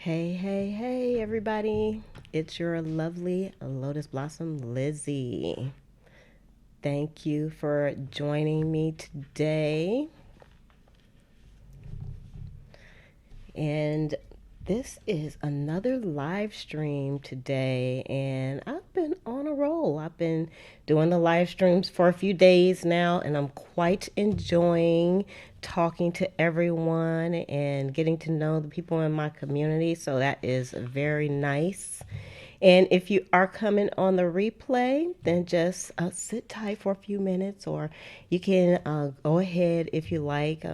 Hey, hey, hey, everybody. It's your lovely Lotus Blossom Lizzie. Thank you for joining me today. And this is another live stream today. And I've been on a roll. I've been doing the live streams for a few days now, and I'm quite enjoying talking to everyone and getting to know the people in my community. So that is very nice. And if you are coming on the replay, then just sit tight for a few minutes, or you can go ahead if you like.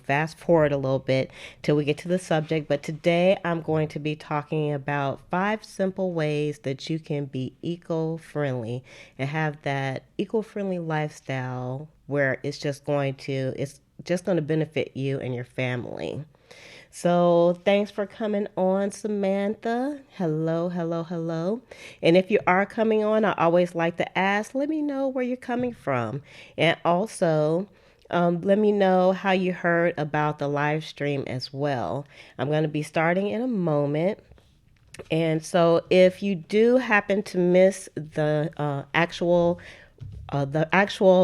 Fast forward a little bit till we get to the subject. But today I'm going to be talking about 5 simple ways that you can be eco friendly and have that eco friendly lifestyle where it's just going to benefit you and your family. So thanks for coming on, Samantha. Hello, hello, hello. And if you are coming on, I always like to ask, let me know where you're coming from. And also, let me know how you heard about the live stream as well. I'm going to be starting in a moment. And so if you do happen to miss the actual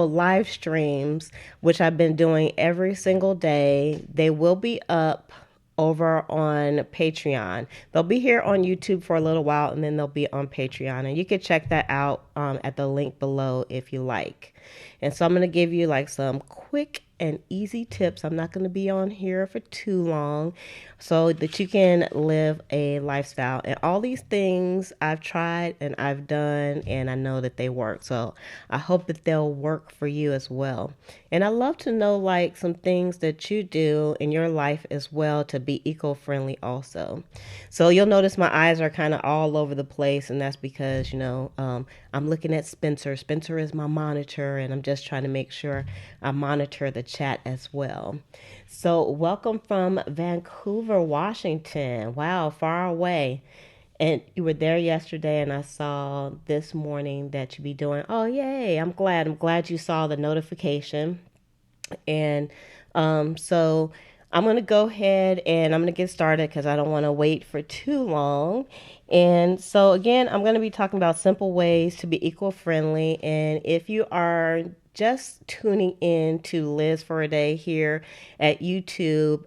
live streams, which I've been doing every single day, they will be up over on Patreon. They'll be here on YouTube for a little while, and then they'll be on Patreon. And you can check that out at the link below if you like. And so I'm going to give you like some quick and easy tips. I'm not going to be on here for too long so that you can live a lifestyle. And all these things I've tried and I've done, and I know that they work. So I hope that they'll work for you as well. And I love to know like some things that you do in your life as well to be eco-friendly also. So you'll notice my eyes are kind of all over the place, and that's because, I'm looking at Spencer. Spencer is my monitor, and I'm just trying to make sure I monitor the chat as well. So, welcome from Vancouver, Washington. Wow, far away. And you were there yesterday, and I saw this morning that you be doing. Oh, yay! I'm glad. I'm glad you saw the notification. And so I'm going to go ahead and I'm going to get started because I don't want to wait for too long. And so, again, I'm going to be talking about simple ways to be eco friendly. And if you are just tuning in to Liz for a Day here at YouTube,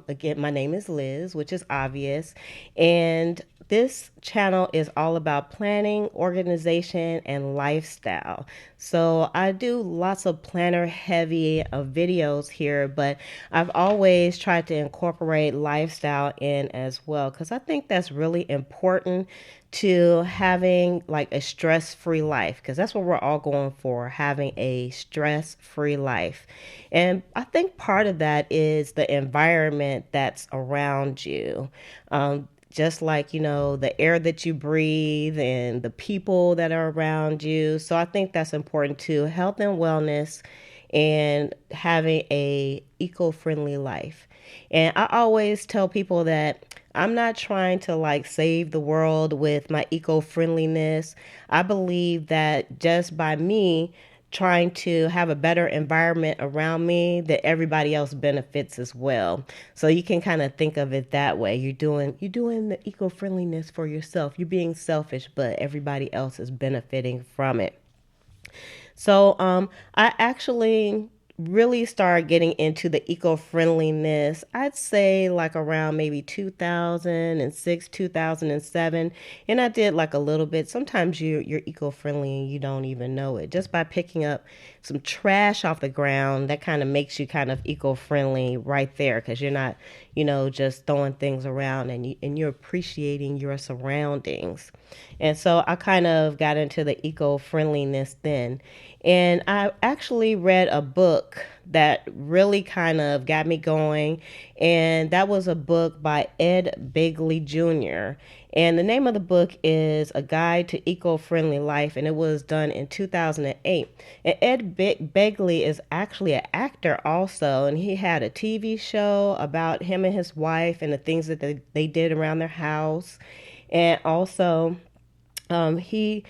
again, my name is Liz, which is obvious. And this channel is all about planning, organization, and lifestyle. So I do lots of planner heavy videos here, but I've always tried to incorporate lifestyle in as well because I think that's really important to having like a stress-free life, because that's what we're all going for, having a stress-free life. And I think part of that is the environment that's around you. Just like, the air that you breathe and the people that are around you. So I think that's important too. Health and wellness and having a eco-friendly life. And I always tell people that I'm not trying to like save the world with my eco-friendliness. I believe that just by me trying to have a better environment around me, that everybody else benefits as well. So you can kind of think of it that way. You're doing the eco-friendliness for yourself. You're being selfish, but everybody else is benefiting from it. So I actually really started getting into the eco-friendliness, I'd say like around maybe 2006, 2007. And I did like a little bit. Sometimes you're eco-friendly and you don't even know it. Just by picking up some trash off the ground, that kind of makes you kind of eco-friendly right there, because you're not, just throwing things around, and you're appreciating your surroundings. And so I kind of got into the eco-friendliness then. And I actually read a book that really kind of got me going. And that was a book by Ed Begley Jr. And the name of the book is A Guide to Eco-Friendly Life. And it was done in 2008. And Ed Begley is actually an actor also. And he had a TV show about him and his wife and the things that they did around their house. And also, he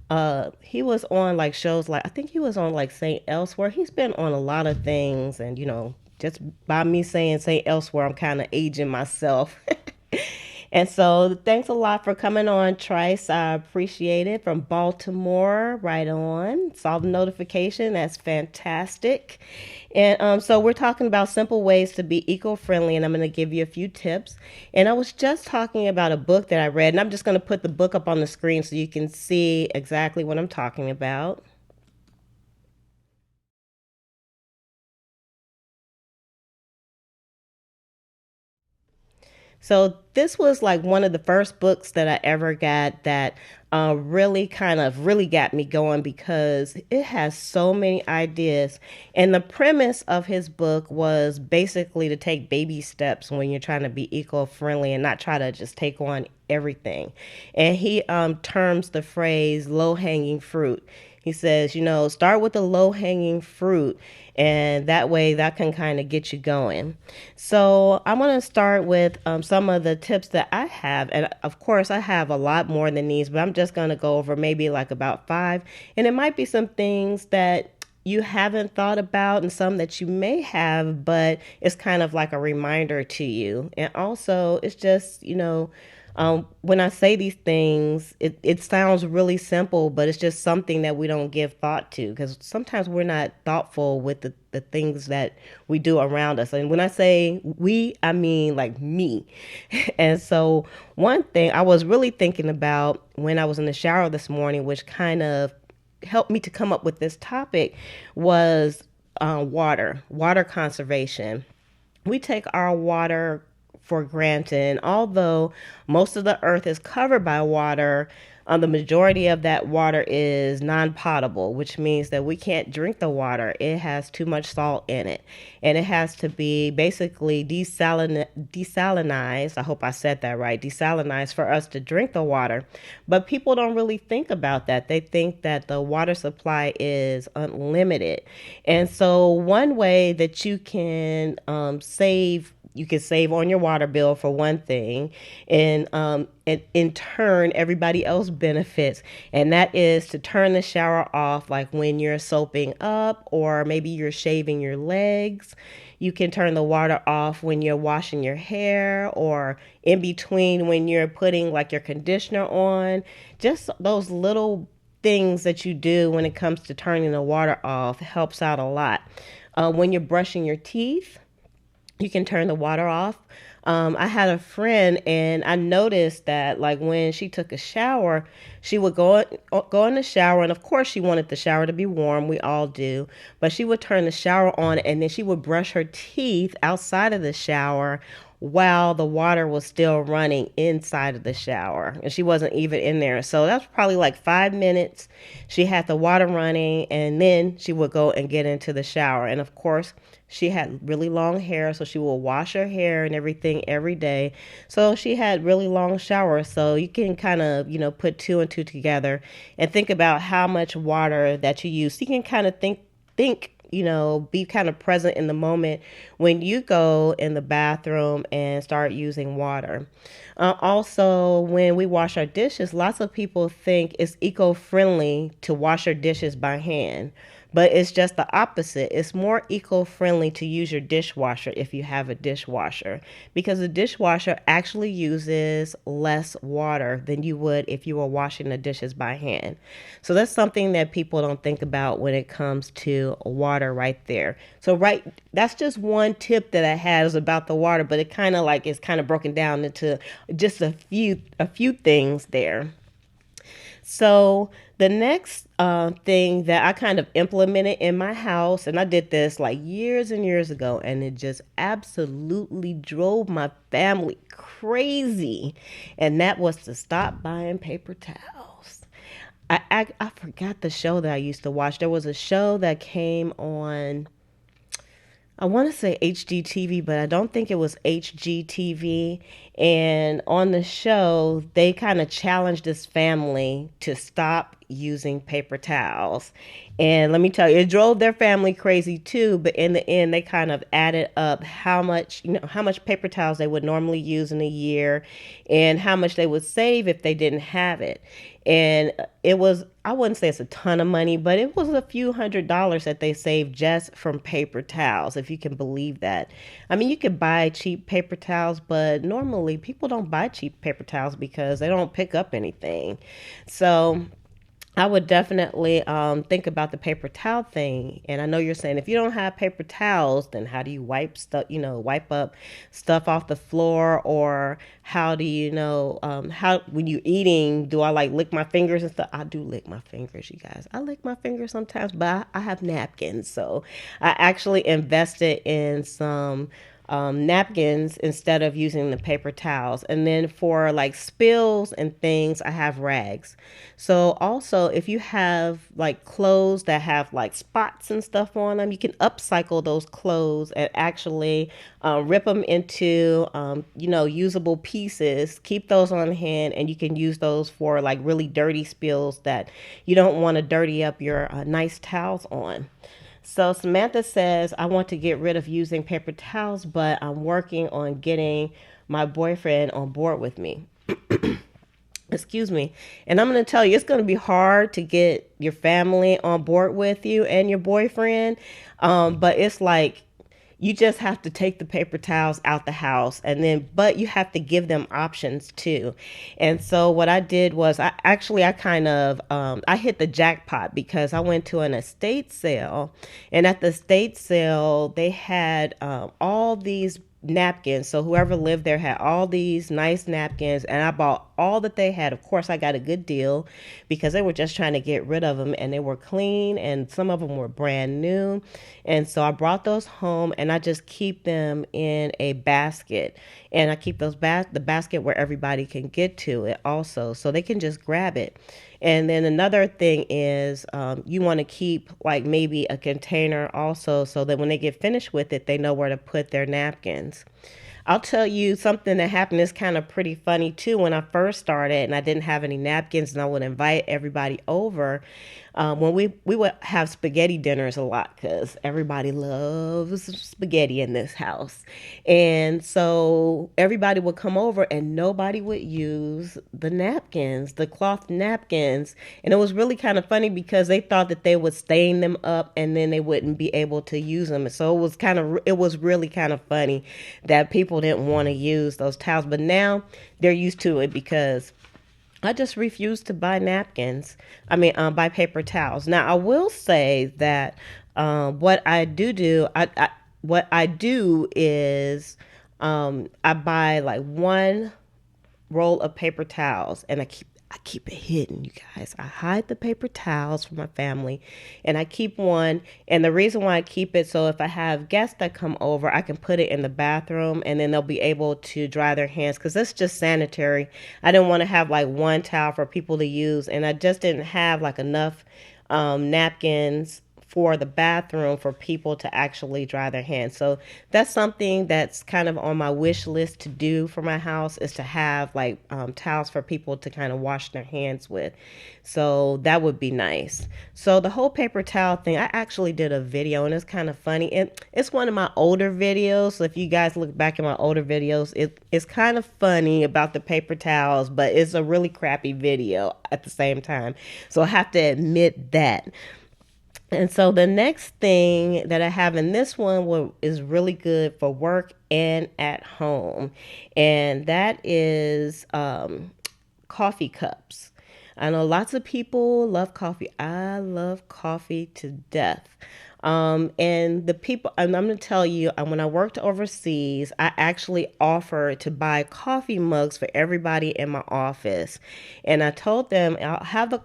was on like shows, like I think he was on like Saint Elsewhere. He's been on a lot of things, and just by me saying Saint Elsewhere, I'm kind of aging myself. And so thanks a lot for coming on, Trice. I appreciate it. From Baltimore, right on. Saw the notification. That's fantastic. And so we're talking about simple ways to be eco-friendly, and I'm going to give you a few tips. And I was just talking about a book that I read, and I'm just going to put the book up on the screen so you can see exactly what I'm talking about. So this was like one of the first books that I ever got that really kind of really got me going because it has so many ideas. And the premise of his book was basically to take baby steps when you're trying to be eco-friendly and not try to just take on everything. And he terms the phrase low-hanging fruit. He says, start with the low hanging fruit, and that way that can kind of get you going. So, I'm going to start with some of the tips that I have. And of course, I have a lot more than these, but I'm just going to go over maybe like about five. And it might be some things that you haven't thought about and some that you may have, but it's kind of like a reminder to you. And also, it's just, when I say these things, it sounds really simple, but it's just something that we don't give thought to because sometimes we're not thoughtful with the things that we do around us. And when I say we, I mean like me. And so, one thing I was really thinking about when I was in the shower this morning, which kind of helped me to come up with this topic, was water conservation. We take our water for granted. And although most of the earth is covered by water, the majority of that water is non potable, which means that we can't drink the water. It has too much salt in it. And it has to be basically desalinized. I hope I said that right. Desalinized for us to drink the water. But people don't really think about that. They think that the water supply is unlimited. And so, one way that you can save on your water bill for one thing, and in turn, everybody else benefits, and that is to turn the shower off, like when you're soaping up or maybe you're shaving your legs. You can turn the water off when you're washing your hair or in between when you're putting like your conditioner on. Just those little things that you do when it comes to turning the water off helps out a lot. When you're brushing your teeth, you can turn the water off. I had a friend, and I noticed that, like, when she took a shower, she would go in the shower, and of course, she wanted the shower to be warm. We all do, but she would turn the shower on, and then she would brush her teeth outside of the shower while the water was still running inside of the shower, and she wasn't even in there. So that's probably like 5 minutes. She had the water running, and then she would go and get into the shower, and of course, she had really long hair, so she will wash her hair and everything every day. So she had really long showers. So you can kind of, put two and two together and think about how much water that you use. So you can kind of think, be kind of present in the moment when you go in the bathroom and start using water. Also, when we wash our dishes, lots of people think it's eco-friendly to wash your dishes by hand. But it's just the opposite. It's more eco-friendly to use your dishwasher if you have a dishwasher, because the dishwasher actually uses less water than you would if you were washing the dishes by hand. So that's something that people don't think about when it comes to water right there. So that's just one tip that I had is about the water, but it kind of like is kind of broken down into just a few things there. So the next thing that I kind of implemented in my house, and I did this like years and years ago, and it just absolutely drove my family crazy, and that was to stop buying paper towels. I forgot the show that I used to watch. There was a show that came on, I want to say HGTV, but I don't think it was HGTV. And on the show, they kind of challenged this family to stop using paper towels. And let me tell you, it drove their family crazy too. But in the end, they kind of added up how much, how much paper towels they would normally use in a year and how much they would save if they didn't have it. And it was, I wouldn't say it's a ton of money, but it was a few $100s that they saved just from paper towels, if you can believe that. I mean, you could buy cheap paper towels, but normally people don't buy cheap paper towels because they don't pick up anything. So I would definitely think about the paper towel thing. And I know you're saying if you don't have paper towels, then how do you wipe stuff, wipe up stuff off the floor? Or how do how, when you're eating, do I like lick my fingers and stuff? I do lick my fingers, you guys. I lick my fingers sometimes, but I have napkins. So I actually invested in some napkins instead of using the paper towels. And then for like spills and things, I have rags. So also, if you have like clothes that have like spots and stuff on them, you can upcycle those clothes and actually rip them into, usable pieces. Keep those on hand, and you can use those for like really dirty spills that you don't want to dirty up your nice towels on. So Samantha says, I want to get rid of using paper towels, but I'm working on getting my boyfriend on board with me. Excuse me. And I'm going to tell you, it's going to be hard to get your family on board with you and your boyfriend. But it's like, you just have to take the paper towels out the house, and then, but you have to give them options too. And so what I did was I hit the jackpot because I went to an estate sale, and at the estate sale, they had all these napkins. So whoever lived there had all these nice napkins, and I bought all that they had. Of course, I got a good deal because they were just trying to get rid of them, and they were clean, and some of them were brand new. And so I brought those home, and I just keep them in a basket, and I keep the basket where everybody can get to it also, so they can just grab it. And then another thing is you want to keep like maybe a container also, so that when they get finished with it, they know where to put their napkins. I'll tell you something that happened is kind of pretty funny too. When I first started and I didn't have any napkins and I would invite everybody over, when we would have spaghetti dinners a lot because everybody loves spaghetti in this house. And so everybody would come over and nobody would use the napkins, the cloth napkins. And it was really kind of funny because they thought that they would stain them up and then they wouldn't be able to use them. So it was really kind of funny that people didn't want to use those towels. But now they're used to it because I just refuse to buy napkins. Buy paper towels. Now, I will say that what I do is I buy like one roll of paper towels, and I keep it hidden, you guys. I hide the paper towels from my family, and I keep one. And the reason why I keep it, so if I have guests that come over, I can put it in the bathroom, and then they'll be able to dry their hands because that's just sanitary. I didn't want to have like one towel for people to use, and I just didn't have like enough napkins for the bathroom for people to actually dry their hands. So that's something that's kind of on my wish list to do for my house, is to have like towels for people to kind of wash their hands with. So that would be nice. So the whole paper towel thing, I actually did a video, and it's kind of funny. It's one of my older videos. So if you guys look back at my older videos, it's kind of funny about the paper towels, but it's a really crappy video at the same time. So I have to admit that. And so the next thing that I have in this one is really good for work and at home, and that is coffee cups. I know lots of people love coffee. I love coffee to death. And I'm going to tell you, when I worked overseas, I actually offered to buy coffee mugs for everybody in my office. And I told them,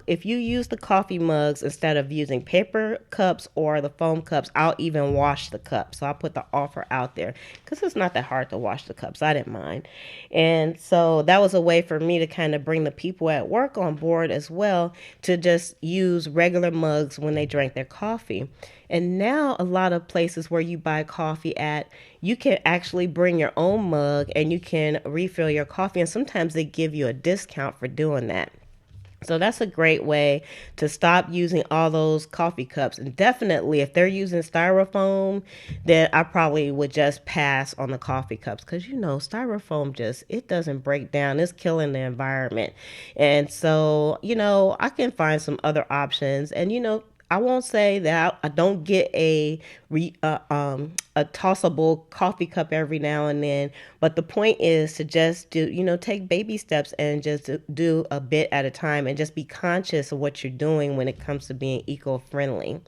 if you use the coffee mugs instead of using paper cups or the foam cups, I'll even wash the cups. So I put the offer out there because it's not that hard to wash the cups. I didn't mind. And so that was a way for me to kind of bring the people at work on board as well, to just use regular mugs when they drank their coffee. And now a lot of places where you buy coffee at, you can actually bring your own mug and you can refill your coffee. And sometimes they give you a discount for doing that. So that's a great way to stop using all those coffee cups. And definitely, if they're using styrofoam, then I probably would just pass on the coffee cups because styrofoam just it doesn't break down. It's killing the environment. And so, I can find some other options. And I won't say that I don't get a tossable coffee cup every now and then, but the point is to just do take baby steps and just do a bit at a time and just be conscious of what you're doing when it comes to being eco-friendly.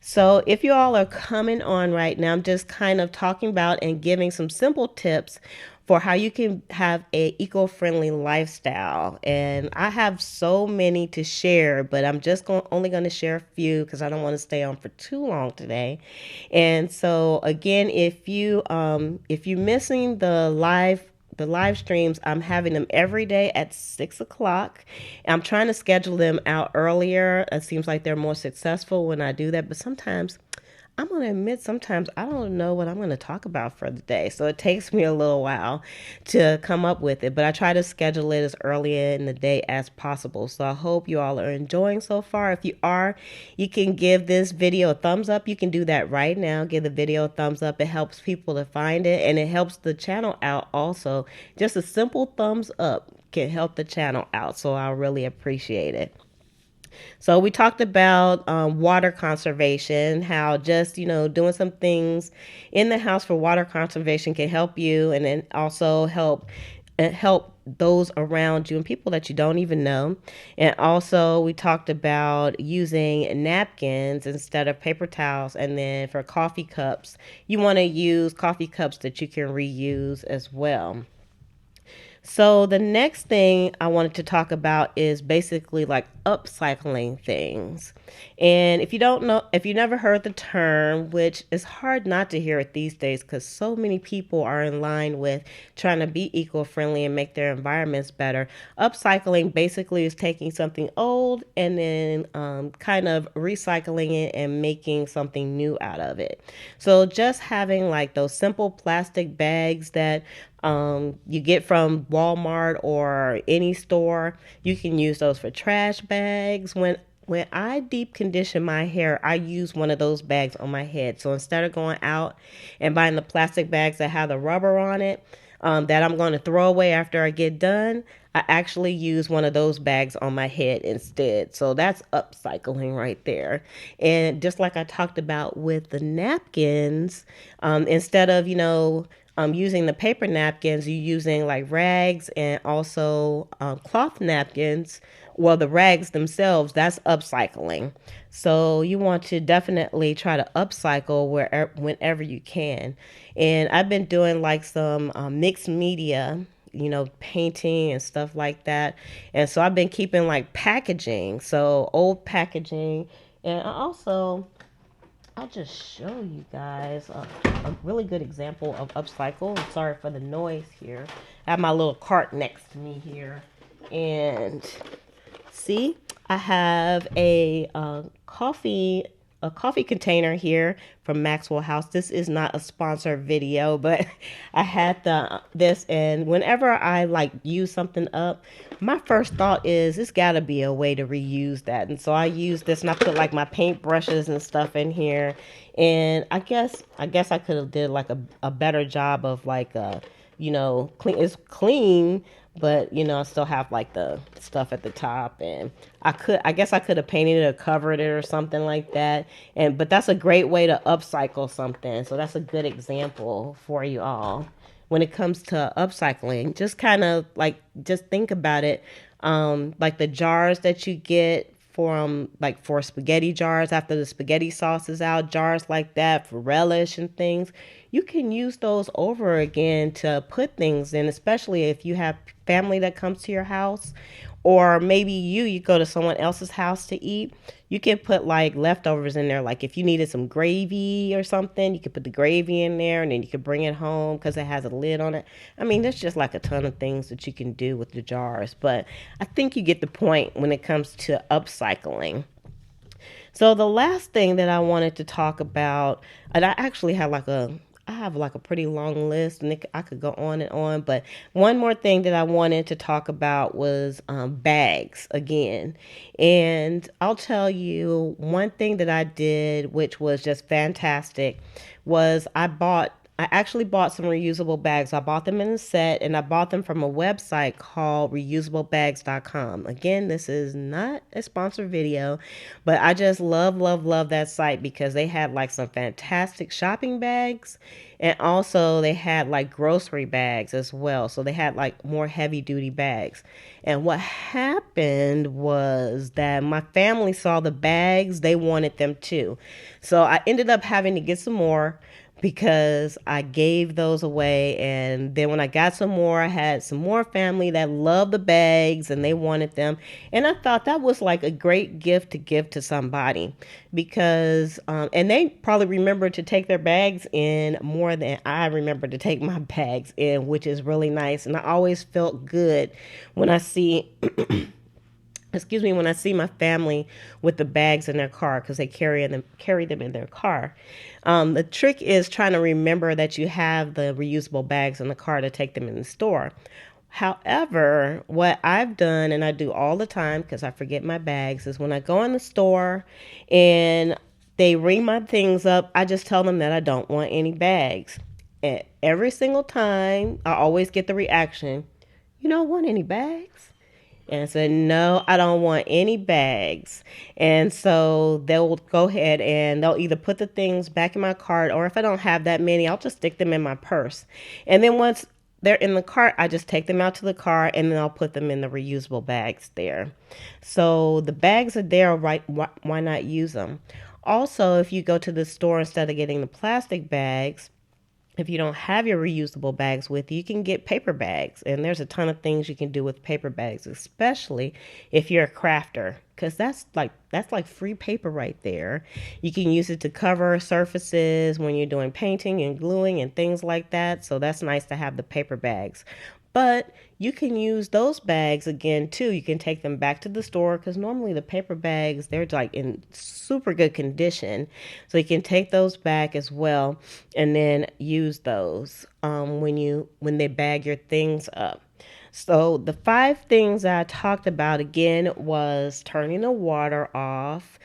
So, if you all are coming on right now, I'm just kind of talking about and giving some simple tips for how you can have a eco-friendly lifestyle. And I have so many to share, but I'm just only going to share a few because I don't want to stay on for too long today. And so again, if you're missing the live streams, I'm having them every day at 6 o'clock. I'm trying to schedule them out earlier. It seems like they're more successful when I do that, but I'm going to admit sometimes I don't know what I'm going to talk about for the day. So it takes me a little while to come up with it, but I try to schedule it as early in the day as possible. So I hope you all are enjoying so far. If you are, you can give this video a thumbs up. You can do that right now. Give the video a thumbs up. It helps people to find it and it helps the channel out also. Just a simple thumbs up can help the channel out. So I really appreciate it. So we talked about water conservation, how just doing some things in the house for water conservation can help you, and then also help those around you and people that you don't even know. And also we talked about using napkins instead of paper towels. And then for coffee cups, you want to use coffee cups that you can reuse as well. So the next thing I wanted to talk about is basically like upcycling things. And if you don't know, if you never heard the term, which is hard not to hear it these days because so many people are in line with trying to be eco-friendly and make their environments better. Upcycling basically is taking something old and then kind of recycling it and making something new out of it. So just having like those simple plastic bags that you get from Walmart or any store. You can use those for trash bags. When I deep condition my hair, I use one of those bags on my head. So instead of going out and buying the plastic bags that have the rubber on it, that I'm going to throw away after I get done, I actually use one of those bags on my head instead. So that's upcycling right there. And just like I talked about with the napkins, instead of, using the paper napkins, you're using like rags and also cloth napkins. Well, the rags themselves, that's upcycling. So you want to definitely try to upcycle whenever you can. And I've been doing like some mixed media, painting and stuff like that. And so I've been keeping like packaging, so old packaging. And I'll just show you guys a really good example of upcycle. Sorry for the noise here. I have my little cart next to me here. And see, I have a coffee container here from Maxwell House. This is not a sponsored video, but I had this, and whenever I like use something up, my first thought is it's got to be a way to reuse that. And so I use this, and I put like my paint brushes and stuff in here. And I guess I could have did like a better job of like clean. It's clean, but I still have like the stuff at the top, and I guess I could have painted it or covered it or something like that. But that's a great way to upcycle something. So that's a good example for you all. When it comes to upcycling, just kind of like just think about it, like the jars that you get from like for spaghetti jars after the spaghetti sauce is out, jars like that for relish and things. You can use those over again to put things in, especially if you have family that comes to your house, or maybe you go to someone else's house to eat. You can put like leftovers in there. Like if you needed some gravy or something, you could put the gravy in there and then you could bring it home because it has a lid on it. I mean, there's just like a ton of things that you can do with the jars, but I think you get the point when it comes to upcycling. So the last thing that I wanted to talk about, and I actually have like I have like a pretty long list, and I could go on and on. But one more thing that I wanted to talk about was bags again. And I'll tell you one thing that I did, which was just fantastic, was I actually bought some reusable bags. I bought them in a set, and I bought them from a website called reusablebags.com. Again, this is not a sponsored video, but I just love that site because they had like some fantastic shopping bags, and also they had like grocery bags as well. So they had like more heavy duty bags. And what happened was that my family saw the bags, they wanted them too. So I ended up having to get some more because I gave those away. And then when I got some more, I had some more family that loved the bags and they wanted them. And I thought that was like a great gift to give to somebody because, and they probably remember to take their bags in more than I remember to take my bags in, which is really nice. And I always felt good when I see when I see my family with the bags in their car because they carry them in their car. The trick is trying to remember that you have the reusable bags in the car to take them in the store. However, what I've done, and I do all the time because I forget my bags, is when I go in the store and they ring my things up, I just tell them that I don't want any bags. And every single time, I always get the reaction, "You don't want any bags?" And I said, "No, I don't want any bags." And so they'll go ahead and they'll either put the things back in my cart, or if I don't have that many, I'll just stick them in my purse. And then once they're in the cart, I just take them out to the car and then I'll put them in the reusable bags there. So the bags are there, right? Why not use them? Also, if you go to the store, instead of getting the plastic bags, if you don't have your reusable bags with you, you can get paper bags. And there's a ton of things you can do with paper bags, especially if you're a crafter, because that's like free paper right there. You can use it to cover surfaces when you're doing painting and gluing and things like that. So that's nice to have the paper bags. But you can use those bags again too. You can take them back to the store because normally the paper bags, they're like in super good condition. So you can take those back as well and then use those when they bag your things up. So the 5 things that I talked about again was turning the water off,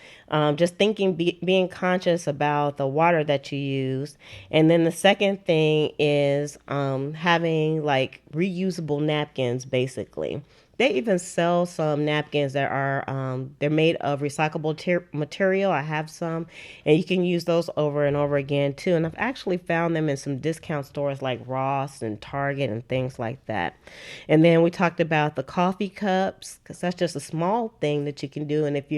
just being conscious about the water that you use. And then the second thing is having like reusable napkins, basically. They even sell some napkins that are they're made of recyclable material. I have some, and you can use those over and over again too. And I've actually found them in some discount stores like Ross and Target and things like that. And then we talked about the coffee cups because that's just a small thing that you can do. And if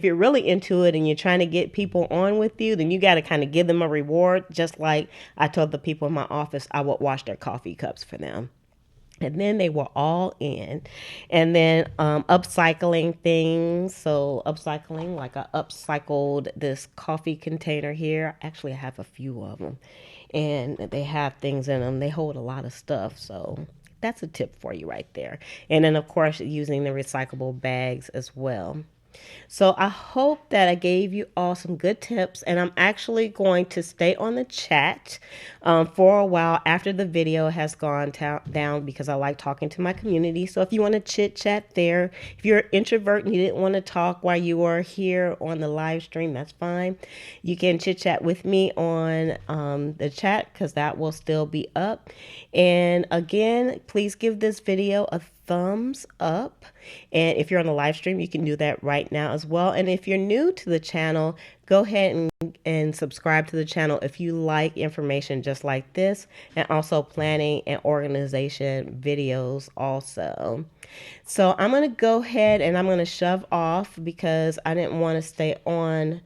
you're really into it and you're trying to get people on with you, then you got to kind of give them a reward. Just like I told the people in my office, I would wash their coffee cups for them. And then they were all in. And then upcycling things. So upcycling, like I upcycled this coffee container here. Actually, I have a few of them. And they have things in them. They hold a lot of stuff. So that's a tip for you right there. And then, of course, using the recyclable bags as well. So I hope that I gave you all some good tips, and I'm actually going to stay on the chat for a while after the video has gone down because I like talking to my community. So if you want to chit chat there, if you're an introvert and you didn't want to talk while you are here on the live stream, that's fine. You can chit chat with me on the chat because that will still be up. And again, please give this video a thumbs up, and if you're on the live stream, you can do that right now as well. And if you're new to the channel, go ahead and subscribe to the channel if you like information just like this, and also planning and organization videos also. So I'm going to go ahead and I'm going to shove off because I didn't want to stay on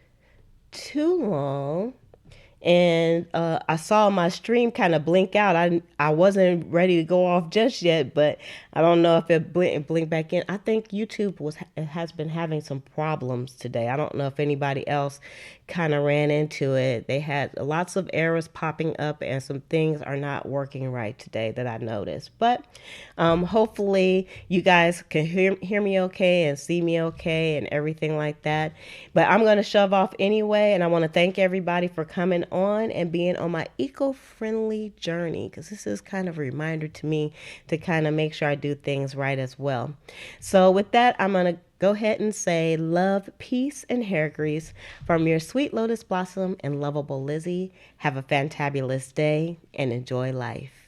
too long. And I saw my stream kind of blink out. I wasn't ready to go off just yet, but I don't know if it blinked back in. I think YouTube has been having some problems today. I don't know if anybody else kind of ran into it. They had lots of errors popping up, and some things are not working right today that I noticed. But hopefully you guys can hear me okay and see me okay and everything like that. But I'm going to shove off anyway, and I want to thank everybody for coming on and being on my eco-friendly journey, because this is kind of a reminder to me to kind of make sure I do things right as well. So with that, I'm going to go ahead and say love, peace, and hair grease from your sweet lotus blossom and lovable Lizzie. Have a fantabulous day and enjoy life.